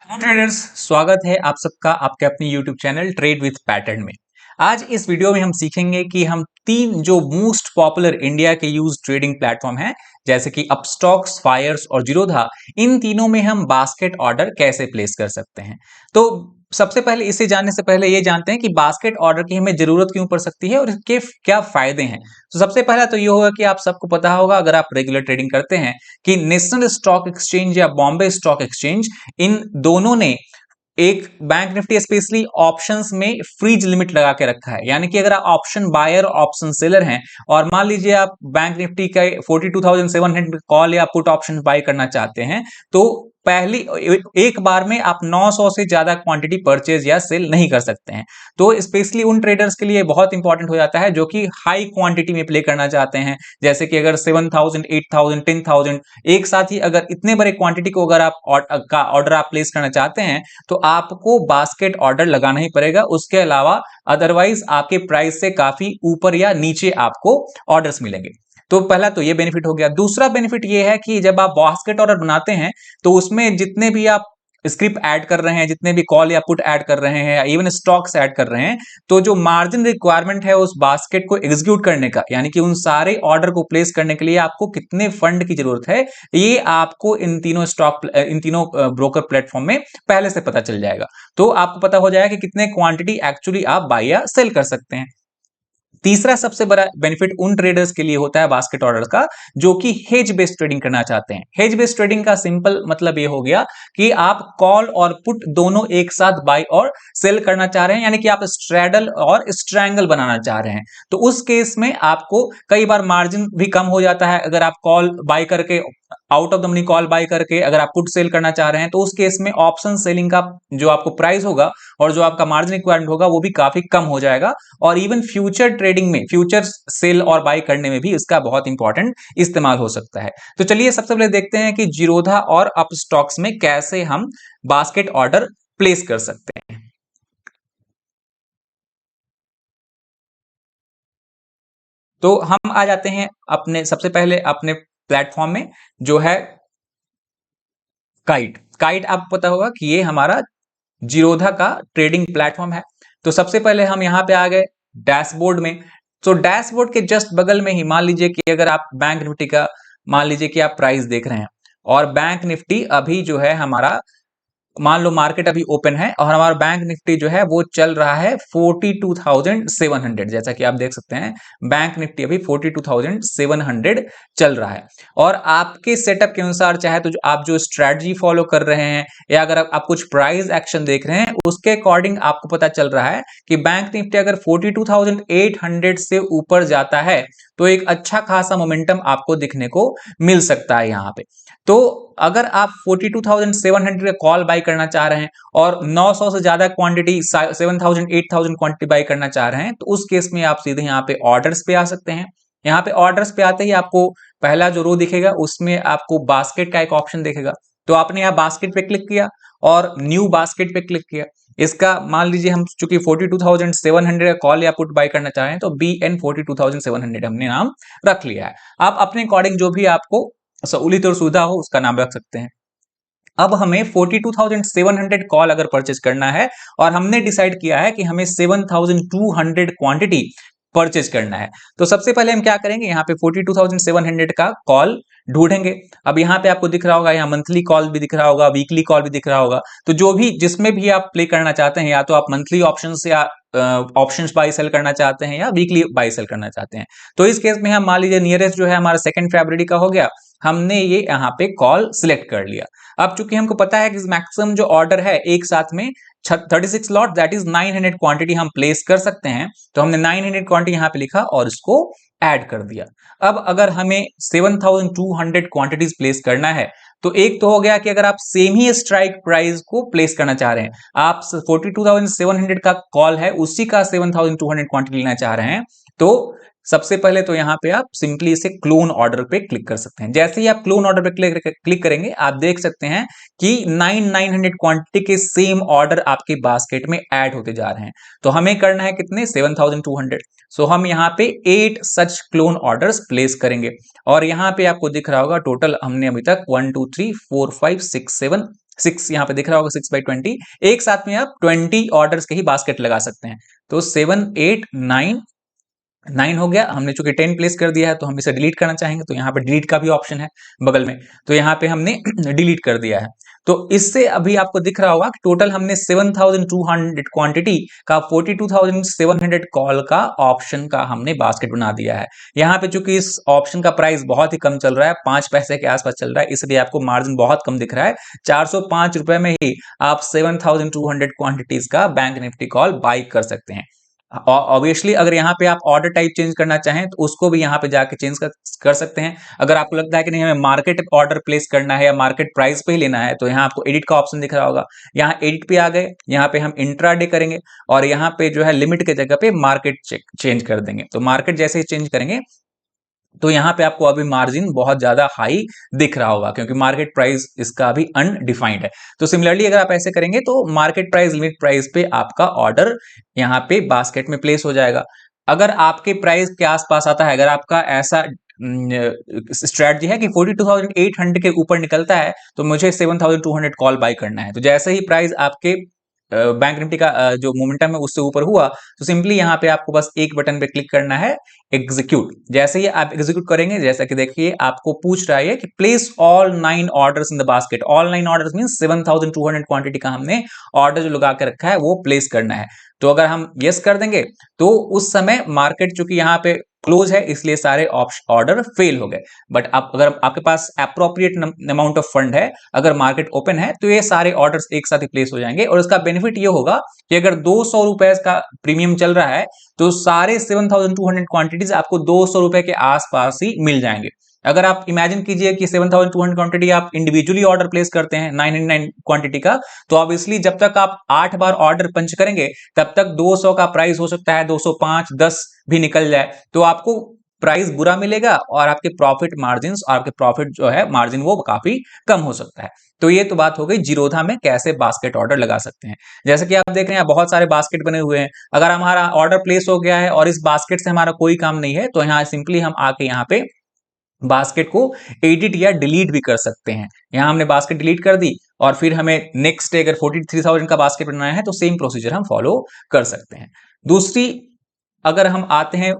Hello traders, स्वागत है आप सबका आपके अपने YouTube channel trade with pattern में। आज इस वीडियो में हम सीखेंगे कि हम तीन जो मोस्ट पॉपुलर इंडिया के यूज ट्रेडिंग प्लेटफॉर्म हैं जैसे कि अपस्टॉक्स, फायर्स और जीरोधा, इन तीनों में हम बास्केट ऑर्डर कैसे प्लेस कर सकते हैं। तो सबसे पहले इसे जानने से पहले ये जानते हैं कि बास्केट ऑर्डर की हमें जरूरत क्यों पड़ सकती है और इसके क्या फायदे हैं। तो सबसे पहला तो ये होगा कि आप सबको पता होगा, अगर आप रेगुलर ट्रेडिंग करते हैं, कि नेशनल स्टॉक एक्सचेंज या बॉम्बे स्टॉक एक्सचेंज, इन दोनों ने एक बैंक निफ्टी स्पेशली ऑप्शंस में फ्रीज लिमिट लगा के रखा है। यानी कि अगर आप ऑप्शन बायर ऑप्शन सेलर हैं और मान लीजिए आप बैंक निफ्टी का 42,700 कॉल या पुट ऑप्शन बाय करना चाहते हैं, तो पहली एक बार में आप 900 से ज्यादा क्वांटिटी परचेज या सेल नहीं कर सकते हैं। तो स्पेशली उन ट्रेडर्स के लिए बहुत इंपॉर्टेंट हो जाता है जो कि हाई क्वांटिटी में प्ले करना चाहते हैं। जैसे कि अगर 7,000, 8,000, 10,000 एक साथ ही अगर इतने बड़े क्वांटिटी को अगर आप ऑर्डर आप प्लेस करना चाहते हैं, तो आपको बास्केट ऑर्डर लगाना ही पड़ेगा। उसके अलावा अदरवाइज आपके प्राइस से काफी ऊपर या नीचे आपको ऑर्डर्स मिलेंगे। तो पहला तो ये बेनिफिट हो गया। दूसरा बेनिफिट ये है कि जब आप बास्केट ऑर्डर बनाते हैं, तो उसमें जितने भी आप स्क्रिप्ट ऐड कर रहे हैं, जितने भी कॉल या पुट ऐड कर रहे हैं, इवन स्टॉक्स ऐड कर रहे हैं, तो जो मार्जिन रिक्वायरमेंट है उस बास्केट को एग्जीक्यूट करने का, यानी कि उन सारे ऑर्डर को प्लेस करने के लिए आपको कितने फंड की जरूरत है, ये आपको इन तीनों ब्रोकर प्लेटफॉर्म में पहले से पता चल जाएगा। तो आपको पता हो जाएगा कि कितने क्वांटिटी एक्चुअली आप बाय या सेल कर सकते हैं। तीसरा सबसे बड़ा बेनिफिट उन ट्रेडर्स के लिए होता है बास्केट ऑर्डर का, जो कि हेज बेस्ड ट्रेडिंग करना चाहते हैं। हेज बेस्ड ट्रेडिंग का सिंपल मतलब ये हो गया कि आप कॉल और पुट दोनों एक साथ बाय और सेल करना चाह रहे हैं, यानी कि आप स्ट्रैडल और स्ट्रैंगल बनाना चाह रहे हैं। तो उस केस में आपको कई बार मार्जिन भी कम हो जाता है। अगर आप कॉल बाय करके, out of the money call buy करके अगर आप पुट सेल करना चाह रहे हैं, तो उस केस में ऑप्शन सेलिंग का जो आपको प्राइस होगा और जो आपका मार्जिन रिक्वायरमेंट होगा वो भी काफी कम हो जाएगा। और इवन फ्यूचर ट्रेडिंग में, फ्यूचर सेल और बाय करने में भी इसका बहुत इंपॉर्टेंट इस्तेमाल हो सकता है। तो चलिए सबसे पहले देखते हैं कि जीरोधा और अपस्टॉक्स में कैसे हम बास्केट ऑर्डर प्लेस कर सकते हैं। तो हम आ जाते हैं अपने सबसे पहले अपने प्लेटफॉर्म में, जो है काइट। काइट आपको पता होगा कि ये हमारा जीरोधा का ट्रेडिंग प्लेटफॉर्म है। तो सबसे पहले हम यहां पे आ गए डैशबोर्ड में। तो डैशबोर्ड के जस्ट बगल में ही मान लीजिए कि अगर आप बैंक निफ्टी का, मान लीजिए कि आप प्राइस देख रहे हैं और बैंक निफ्टी अभी जो है हमारा, मान लो मार्केट अभी ओपन है और हमारा बैंक निफ्टी जो है वो चल रहा है 42,700। जैसा कि आप देख सकते हैं बैंक निफ्टी अभी 42,700 चल रहा है। और आपके सेटअप के अनुसार चाहे तो आप जो स्ट्रेटजी फॉलो कर रहे हैं या अगर आप कुछ प्राइस एक्शन देख रहे हैं, उसके अकॉर्डिंग आपको पता चल रहा है कि बैंक निफ्टी अगर 42,800 से ऊपर जाता है तो एक अच्छा खासा मोमेंटम आपको दिखने को मिल सकता है यहां पे। तो अगर आप 42,700 का कॉल बाय करना चाह रहे हैं और 900 से ज्यादा क्वांटिटी, 7,000, 8,000 क्वांटिटी बाय करना चाह रहे हैं, तो उस केस में आप सीधे यहाँ पे ऑर्डर्स पे आ सकते हैं। यहाँ पे ऑर्डर्स पे आते ही आपको पहला जो रो दिखेगा उसमें आपको बास्केट का एक ऑप्शन दिखेगा। तो आपने यहाँ बास्केट पे क्लिक किया और न्यू बास्केट पे क्लिक किया। इसका मान लीजिए हम चूंकि 42,700 का कॉल या पुट बाय करना चाह रहे हैं, तो BN 42,700 हमने नाम रख लिया है। आप अपने अकॉर्डिंग जो भी आपको सहूलियत और सुविधा हो उसका नाम रख सकते हैं। अब हमें 42,700 कॉल अगर परचेज करना है और हमने डिसाइड किया है कि हमें 7,200 क्वांटिटी परचेज करना है, तो सबसे पहले हम क्या करेंगे, यहाँ पे 42,700 का कॉल ढूंढेंगे। अब यहाँ पे आपको दिख रहा होगा, यहाँ मंथली कॉल भी दिख रहा होगा, वीकली कॉल भी दिख रहा होगा। तो जो भी जिसमें भी आप प्ले करना चाहते हैं, या तो आप मंथली ऑप्शन या ऑप्शंस बाय सेल करना चाहते हैं या वीकली बाय सेल करना चाहते हैं, तो इस केस में हम मान लीजिए नियरेस्ट जो है हमारा 2 फरवरी का हो गया, हमने ये यहाँ पे कॉल सिलेक्ट कर लिया। अब चूंकि हमको पता है कि मैक्सिमम जो ऑर्डर है एक साथ में 36 लॉट, दैट इज 900 क्वांटिटी हम प्लेस कर सकते हैं, तो हमने 900 क्वांटिटी यहाँ पे लिखा और इसको ऐड कर दिया। अब अगर हमें 7,200 क्वांटिटीज प्लेस करना है, तो एक तो हो गया कि अगर आप सेम ही स्ट्राइक प्राइस को प्लेस करना चाह रहे हैं, आप 42,700 का कॉल है उसी का 7,200 क्वांटिटी लेना चाह रहे हैं, तो सबसे पहले तो यहां पे आप सिंपली इसे क्लोन ऑर्डर पे क्लिक कर सकते हैं। जैसे ही आप क्लोन ऑर्डर पे क्लिक करेंगे, आप देख सकते हैं कि 900 क्वांटिटी के सेम ऑर्डर आपके बास्केट में ऐड होते जा रहे हैं। तो हमें करना है कितने, 7,200। सो हम यहाँ पे 8 सच क्लोन ऑर्डर्स प्लेस करेंगे। और यहाँ पे आपको दिख रहा होगा टोटल हमने अभी तक 1 2 3 4 5 6 7 6 यहाँ पे दिख रहा होगा, 6/20। एक साथ में आप 20 ऑर्डर्स के ही बास्केट लगा सकते हैं। तो 7 8 9 हो गया। हमने चूंकि 10 प्लेस कर दिया है तो हम इसे डिलीट करना चाहेंगे, तो यहाँ पे डिलीट का भी ऑप्शन है बगल में, तो यहाँ पे हमने डिलीट कर दिया है। तो इससे अभी आपको दिख रहा होगा कि टोटल हमने 7200 क्वांटिटी का 42,700 कॉल का ऑप्शन का हमने बास्केट बना दिया है। यहाँ पे चूंकि इस ऑप्शन का प्राइस बहुत ही कम चल रहा है, 5 पैसे के आसपास चल रहा है, इसलिए आपको मार्जिन बहुत कम दिख रहा है। 405 रुपए में ही आप 7200 क्वांटिटीज का बैंक निफ्टी कॉल बाई कर सकते हैं। ऑब्वियसली अगर यहाँ पे आप ऑर्डर टाइप चेंज करना चाहें तो उसको भी यहाँ पे जाके चेंज कर सकते हैं। अगर आपको लगता है कि नहीं हमें मार्केट ऑर्डर प्लेस करना है या मार्केट प्राइस पे ही लेना है, तो यहाँ आपको एडिट का ऑप्शन दिख रहा होगा। यहाँ एडिट पे आ गए, यहाँ पे हम इंट्राडे करेंगे और यहाँ पे जो है लिमिट के जगह पे मार्केट चेंज कर देंगे। तो मार्केट जैसे ही चेंज करेंगे तो यहाँ पे आपको अभी मार्जिन बहुत ज्यादा हाई दिख रहा होगा, क्योंकि मार्केट प्राइस इसका अभी अनडिफाइंड है। तो सिमिलरली अगर आप ऐसे करेंगे तो मार्केट प्राइस लिमिट प्राइस पे आपका ऑर्डर यहाँ पे बास्केट में प्लेस हो जाएगा। अगर आपके प्राइस के आसपास आता है, अगर आपका ऐसा स्ट्रेटजी है कि 42,800 के ऊपर निकलता है तो मुझे 7,200 कॉल बाय करना है, तो जैसे ही प्राइस आपके बैंक निफ्टी का जो मोमेंटम है उससे ऊपर हुआ तो सिंपली यहाँ पे आपको बस एक बटन पे क्लिक करना है, एग्जीक्यूट। जैसे ही आप एग्जीक्यूट करेंगे, जैसा कि देखिए आपको पूछ रहा है कि place all 9 orders in the basket. All 9 orders means 7200 quantity का हमने ऑर्डर जो लगा के रखा है वो प्लेस करना है। तो अगर हम यस कर देंगे तो उस समय मार्केट चूंकि यहाँ पे क्लोज है इसलिए सारे ऑर्डर फेल हो गए। बट आप अगर आपके पास अप्रोप्रिएट अमाउंट ऑफ फंड है, अगर मार्केट ओपन है, तो ये सारे ऑर्डर्स एक साथ ही प्लेस हो जाएंगे। और इसका बेनिफिट ये होगा कि अगर 200 रुपए का प्रीमियम चल रहा है तो सारे 7200 क्वांटिटीज आपको 200 रुपए के आसपास ही मिल जाएंगे। अगर आप इमेजिन कीजिए कि 7200 क्वांटिटी आप इंडिविजुअली ऑर्डर प्लेस करते हैं 999 क्वांटिटी का, तो ऑब्वियसली जब तक आप 8 बार ऑर्डर पंच करेंगे तब तक 200 का प्राइस हो सकता है 205 10 भी निकल जाए, तो आपको प्राइस बुरा मिलेगा और आपके प्रॉफिट मार्जिन और आपके प्रॉफिट जो है मार्जिन वो काफी कम हो सकता है। तो ये तो बात हो गई जीरोधा में कैसे बास्केट ऑर्डर लगा सकते हैं। जैसे कि आप देख रहे हैं बहुत सारे बास्केट बने हुए हैं। अगर हमारा ऑर्डर प्लेस हो गया है और इस बास्केट से हमारा कोई काम नहीं है तो यहाँ सिंपली हम आके यहाँ पे बास्केट को एडिट या डिलीट भी कर सकते हैं। यहां हमने बास्केट डिलीट कर दी और फिर हमें नेक्स्ट डे अगर 43,000 का बास्केट बनाना है तो सेम प्रोसीजर हम फॉलो कर सकते हैं। दूसरी, अगर हम आते हैं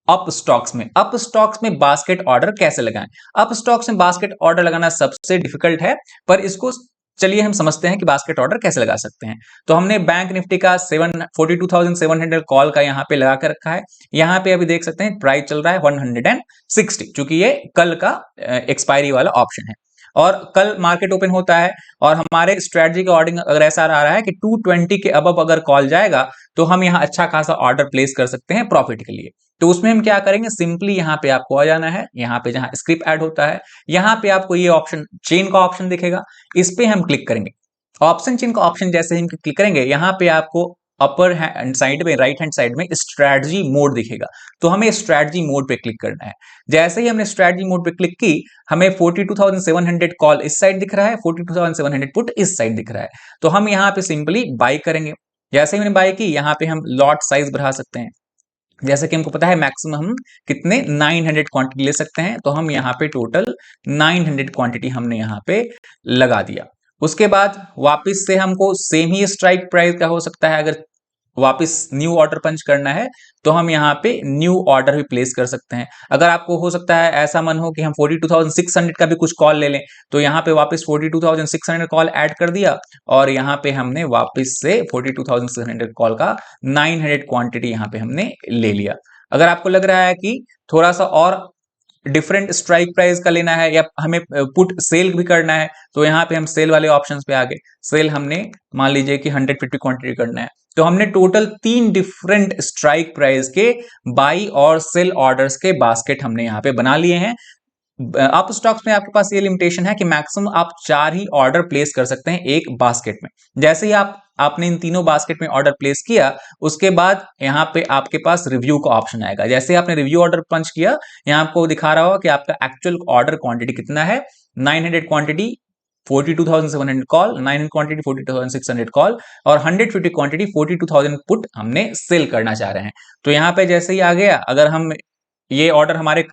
अप स्टॉक्स में, अप स्टॉक्स में बास्केट ऑर्डर कैसे लगाएं। अप स्टॉक्स में बास्केट ऑर्डर लगाना सबसे डिफिकल्ट है, पर इसको चलिए हम समझते हैं कि बास्केट ऑर्डर कैसे लगा सकते हैं। तो हमने बैंक निफ्टी का 42,700 कॉल का यहाँ पे लगा कर रखा है। यहाँ पे अभी देख सकते हैं प्राइस चल रहा है 160, क्योंकि ये कल का एक्सपायरी वाला ऑप्शन है और कल मार्केट ओपन होता है। और हमारे स्ट्रेटजी के अकॉर्डिंग अगर ऐसा आ रहा है कि 220 के अबव अगर कॉल जाएगा तो हम यहाँ अच्छा खासा ऑर्डर प्लेस कर सकते हैं प्रॉफिट के लिए। तो उसमें हम क्या करेंगे, सिंपली यहाँ पे आपको आ जाना है, यहाँ पे जहां स्क्रिप्ट ऐड होता है यहाँ पे आपको ये ऑप्शन चेन का ऑप्शन दिखेगा, इस पे हम क्लिक करेंगे। ऑप्शन चेन का ऑप्शन जैसे ही हम क्लिक करेंगे यहाँ पे आपको अपर हैंड साइड में, राइट हैंड साइड में स्ट्रेटजी मोड दिखेगा। तो हमें स्ट्रेटजी मोड पे क्लिक करना है। जैसे ही हमने स्ट्रेटजी मोड पे क्लिक की, हमें 42,700 कॉल इस साइड दिख रहा है, 42,700 पुट इस साइड दिख रहा है। तो हम यहाँ पे सिंपली बाई करेंगे। जैसे ही हमने बाई की, यहाँ पे हम लॉट साइज बढ़ा सकते हैं। जैसे कि हमको पता है मैक्सिमम हम कितने 900 क्वांटिटी ले सकते हैं, तो हम यहाँ पे टोटल 900 क्वांटिटी हमने यहाँ पे लगा दिया। उसके बाद वापस से हमको सेम ही स्ट्राइक प्राइस का हो सकता है, अगर वापस न्यू ऑर्डर पंच करना है तो हम यहाँ पे न्यू ऑर्डर भी प्लेस कर सकते हैं। अगर आपको हो सकता है ऐसा मन हो कि हम 42,600 का भी कुछ कॉल ले लें, तो यहाँ पे वापस 42,600 कॉल ऐड कर दिया और यहाँ पे हमने वापस से 42,600 कॉल का 900 क्वांटिटी यहाँ पे हमने ले लिया। अगर आपको लग रहा है कि थोड़ा सा और डिफरेंट स्ट्राइक प्राइस का लेना है या हमें पुट सेल भी करना है, तो यहाँ पे हम सेल वाले ऑप्शंस पे आ गए। सेल हमने मान लीजिए कि 150 क्वांटिटी करना है, तो हमने टोटल 3 डिफरेंट स्ट्राइक प्राइस के बाई और सेल ऑर्डर्स के बास्केट हमने यहाँ पे बना लिए हैं। अप स्टॉक्स में आपके पास ये लिमिटेशन है कि मैक्सिमम आप 4 ही ऑर्डर प्लेस कर सकते हैं एक बास्केट में। जैसे ही आपने इन तीनों बास्केट में ऑर्डर प्लेस किया, उसके बाद यहाँ पे आपके पास रिव्यू का ऑप्शन आएगा। जैसे आपने रिव्यू ऑर्डर पंच किया, यहाँ आपको दिखा रहा होगा कि आपका एक्चुअल ऑर्डर क्वांटिटी कितना है। 900 क्वांटिटी 42,700 कॉल, 900 क्वांटिटी 42,600 कॉल और 150 क्वांटिटी 42,000 पुट हमने सेल करना चाह रहे हैं। तो यहाँ पे जैसे ही आ गया, अगर हम ये ऑर्डर हमारे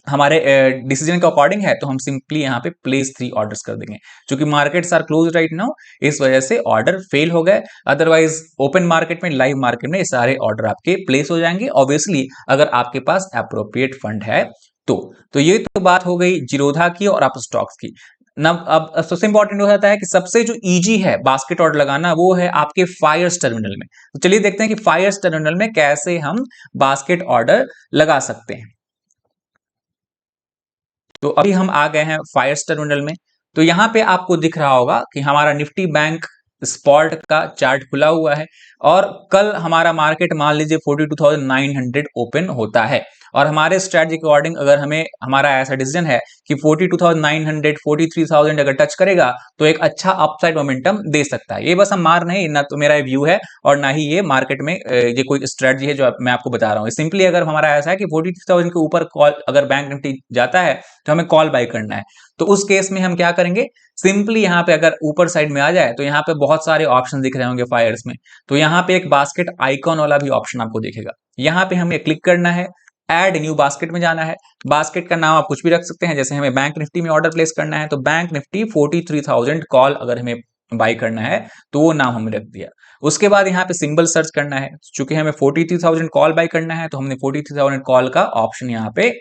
हमारे डिसीजन के अकॉर्डिंग है तो हम सिंपली यहाँ पे प्लेस 3 ऑर्डर्स कर देंगे। क्योंकि markets are close right now, इस वजह से ऑर्डर फेल हो गए। अदरवाइज ओपन मार्केट में, लाइव मार्केट में ये सारे ऑर्डर आपके प्लेस हो जाएंगे, ऑब्वियसली अगर आपके पास अप्रोप्रिएट फंड है तो ये तो बात हो गई जीरोधा की और अपस्टॉक्स की। अब सबसे इंपॉर्टेंट हो जाता है कि सबसे जो इजी है बास्केट ऑर्डर लगाना वो है आपके फायर्स टर्मिनल में। तो चलिए देखते हैं कि फायर्स टर्मिनल में कैसे हम बास्केट ऑर्डर लगा सकते हैं। तो अभी हम आ गए हैं फायर्स टर्मिनल में। तो यहां पे आपको दिख रहा होगा कि हमारा निफ्टी बैंक स्पॉट का चार्ट खुला हुआ है और कल हमारा मार्केट मान लीजिए 42,900 ओपन होता है और हमारे स्ट्रेटजी के अकॉर्डिंग अगर हमें हमारा ऐसा डिसीजन है कि 42,900 43,000 अगर टच करेगा तो एक अच्छा अपसाइड मोमेंटम दे सकता है। ये बस हम मार नहीं, ना तो मेरा व्यू है और ना ही ये मार्केट में ये कोई स्ट्रेटजी है जो मैं आपको बता रहा हूँ। सिंपली अगर हमारा ऐसा है कि 43,000 के ऊपर कॉल अगर बैंक निफ्टी जाता है तो हमें कॉल बाय करना है। तो उस केस में हम क्या करेंगे, सिंपली यहाँ पे अगर ऊपर साइड में आ जाए तो यहाँ पे बहुत सारे ऑप्शन दिख रहे होंगे फायर्स में। तो यहाँ पे एक बास्केट आइकॉन वाला भी ऑप्शन आपको दिखेगा, यहाँ पे हमें क्लिक करना है, ऐड न्यू बास्केट में जाना है। बास्केट का नाम आप कुछ भी रख सकते हैं, जैसे हमें बैंक निफ्टी में ऑर्डर प्लेस करना है तो बैंक निफ्टी 43,000 कॉल अगर हमें बाई करना है तो वो नाम हमने रख दिया। उसके बाद यहाँ पे सिंबल सर्च करना है, चूंकि हमें 43,000 कॉल बाई करना है तो हमने 43,000 कॉल का ऑप्शन यहाँ पे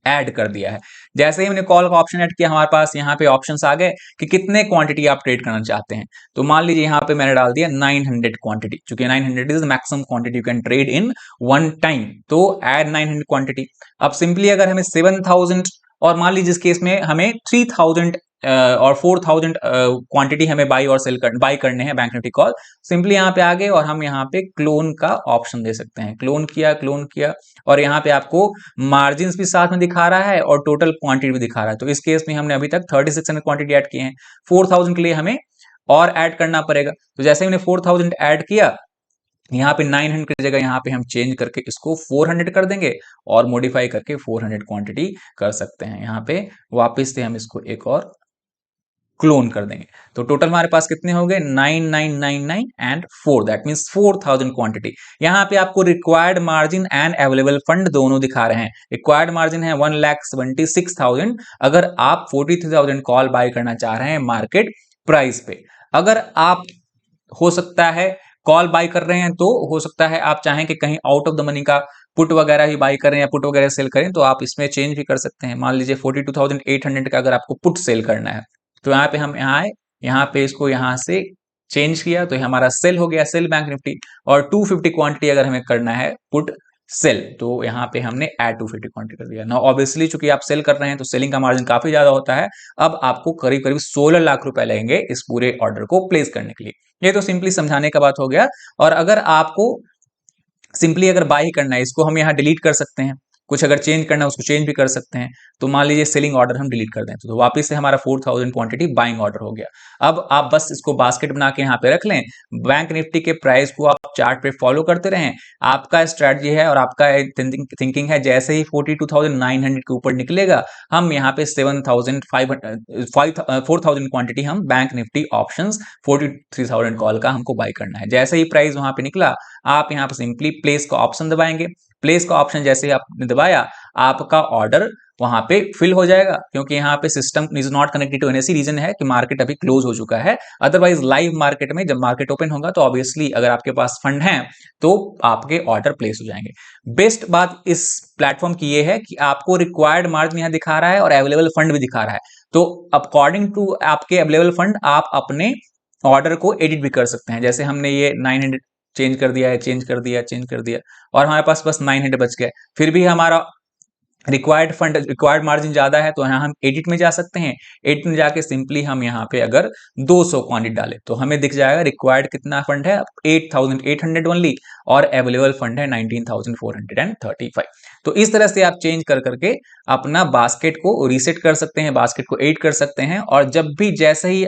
ऐड कर दिया है। जैसे ही हमने कॉल का ऑप्शन ऐड किया हमारे पास यहाँ पे ऑप्शंस आ गए कि कितने क्वांटिटी आप ट्रेड करना चाहते हैं। तो मान लीजिए यहाँ पे मैंने डाल दिया 900 क्वांटिटी, क्योंकि 900 is maximum quantity you can trade in one time. तो ऐड 900 क्वांटिटी। अब सिंपली अगर हमें 7,000 और मान लीजिए इस केस में हमें 3,000 और 4,000 क्वांटिटी हमें बाई और सेल बाई करने हैं बैंक निफ्टी कॉल, सिंपली यहाँ पे आ गए और हम यहाँ पे क्लोन का ऑप्शन दे सकते हैं। क्लोन किया और यहाँ पे आपको मार्जिन भी साथ में दिखा रहा है और टोटल क्वांटिटी भी दिखा रहा है। तो इस केस में हमने अभी तक 3600 क्वांटिटी ऐड किए हैं, 4,000 के लिए हमें और ऐड करना पड़ेगा। तो जैसे हमने 4,000 ऐड किया, यहाँ पे 900 की जगह यहाँ पे हम चेंज करके इसको 400 कर देंगे और मॉडिफाई करके 400 क्वांटिटी कर सकते हैं। यहाँ पे वापस से हम इसको एक और क्लोन कर देंगे। तो टोटल हमारे पास कितने हो गए 9999 एंड 4, दैट मींस 4,000 क्वांटिटी। यहाँ पे आपको required margin and available fund दोनों दिखा रहे हैं। रिक्वायर्ड मार्जिन है 1,76,000 अगर आप 43,000 कॉल बाय करना चाह रहे हैं मार्केट प्राइस पे। अगर आप हो सकता है कॉल बाय कर रहे हैं तो हो सकता है आप चाहें कि कहीं आउट ऑफ द मनी का पुट वगैरह ही बाय करें या पुट वगैरह सेल करें, तो आप इसमें चेंज भी कर सकते हैं। मान लीजिए 42,800 का अगर आपको पुट सेल करना है तो यहाँ पे हम यहाँ आए, यहाँ पे इसको यहाँ से चेंज किया तो हमारा सेल हो गया, सेल बैंक निफ्टी। और 250 क्वांटिटी अगर हमें करना है पुट सेल तो यहाँ पे हमने ऐड 250 क्वांटिटी कर दिया ना। ऑब्वियसली चूंकि आप सेल कर रहे हैं तो सेलिंग का मार्जिन काफी ज्यादा होता है। अब आपको करीब करीब 16 लाख रुपए लगेंगे इस पूरे ऑर्डर को प्लेस करने के लिए। ये तो सिंपली समझाने का बात हो गया। और अगर आपको सिंपली अगर बाय ही करना है, इसको हम यहाँ डिलीट कर सकते हैं, कुछ अगर चेंज करना है उसको चेंज भी कर सकते हैं। तो मान लीजिए सेलिंग ऑर्डर हम डिलीट कर दें तो वापस से हमारा 4,000 क्वांटिटी बाइंग ऑर्डर हो गया। अब आप बस इसको बास्केट बना के यहाँ पे रख लें, बैंक निफ्टी के प्राइस को आप चार्ट पे फॉलो करते रहें। आपका स्ट्रेटजी है और आपका थिंकिंग है, जैसे ही 42,900 के ऊपर निकलेगा हम यहाँ पे 4,000 क्वांटिटी हम बैंक निफ्टी ऑप्शंस 43,000 कॉल का हमको बाय करना है। जैसे ही प्राइस वहां पे निकला आप यहाँ पे सिंपली प्लेस का ऑप्शन दबाएंगे। प्लेस का ऑप्शन जैसे ही आपने दबाया आपका ऑर्डर वहां पे फिल हो जाएगा, क्योंकि यहाँ पे system is not connected to NSE. Reason है कि मार्केट अभी क्लोज हो चुका है। अदरवाइज लाइव मार्केट में जब मार्केट ओपन होगा तो ऑब्वियसली अगर आपके पास फंड है तो आपके ऑर्डर प्लेस हो जाएंगे। बेस्ट बात इस प्लेटफॉर्म की ये है कि आपको रिक्वायर्ड मार्जिन यहाँ दिखा रहा है और अवेलेबल फंड भी दिखा रहा है। तो अकॉर्डिंग टू आपके अवेलेबल फंड आप अपने ऑर्डर को एडिट भी कर सकते हैं। जैसे हमने ये 900 चेंज कर दिया है, चेंज कर दिया और हमारे पास बस 900 बच गए। फिर भी हमारा रिक्वायर्ड मार्जिन ज्यादा है तो यहाँ हम एडिट में जा सकते हैं। एडिट में जाके सिंपली हम यहाँ पे अगर 200 क्वांटिटी डालें तो हमें दिख जाएगा रिक्वायर्ड कितना फंड है 8,800 ओनली और अवेलेबल फंड है 19,435। तो इस तरह से आप चेंज कर करके अपना बास्केट को रीसेट कर सकते हैं, बास्केट को एड कर सकते हैं। और जब भी जैसे ही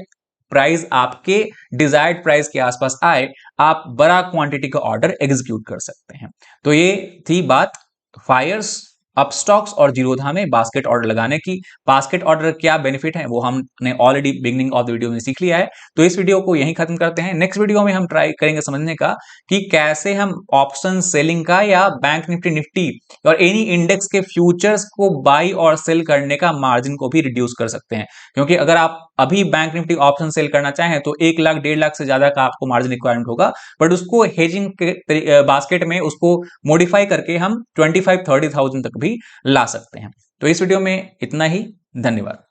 प्राइस आपके डिजायर्ड प्राइस के आसपास आए आप बड़ा क्वांटिटी का ऑर्डर एग्जीक्यूट कर सकते हैं। तो ये थी बात फायर्स अपस्टॉक्स और जीरोधा में बास्केट ऑर्डर लगाने की। बास्केट ऑर्डर क्या बेनिफिट है वो हमने already beginning of the video में सीख लिया है। तो इस वीडियो को यहीं खत्म करते हैं। नेक्स्ट वीडियो में हम ट्राई करेंगे समझने का कि कैसे हम ऑप्शन सेलिंग का या बैंक निफ्टी और एनी इंडेक्स के फ्यूचर्स को बाई और सेल करने का मार्जिन को भी रिड्यूस कर सकते हैं। क्योंकि अगर आप अभी बैंक निफ्टी ऑप्शन सेल करना चाहें तो 1 लाख 1.5 लाख से ज्यादा का आपको मार्जिन रिक्वायरमेंट होगा, बट उसको हेजिंग के बास्केट में उसको मॉडिफाई करके हम 25-30,000 तक भी ला सकते हैं। तो इस वीडियो में इतना ही। धन्यवाद।